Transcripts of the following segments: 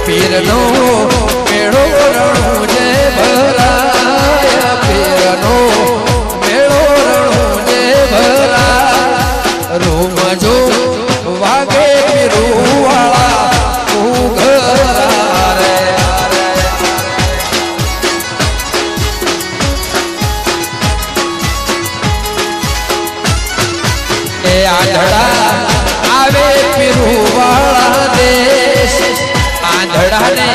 પીરનો મેળો રણું જે ભરાય પીરનો મેળો રણું જે ભરાય રૂમ જો વાગે પીરુવાળા ઉઘરા રે એ આંધળા આવે પીરુવાળા દેશ આંધળાને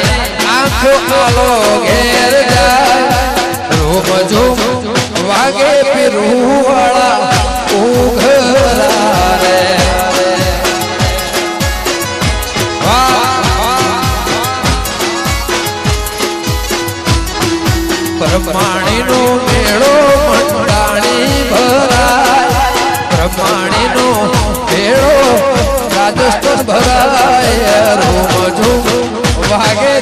આંખો આલો ઘેર જાય રૂમ ઝૂમ વાગે પીરુવાળા ઉઘરા રે બ્રહ્માણીનો મેળો મંડાણી ભરાય બ્રહ્માણીનો મેળો રાજસ્થાન ભરાય રૂમ ઝૂમ વાગે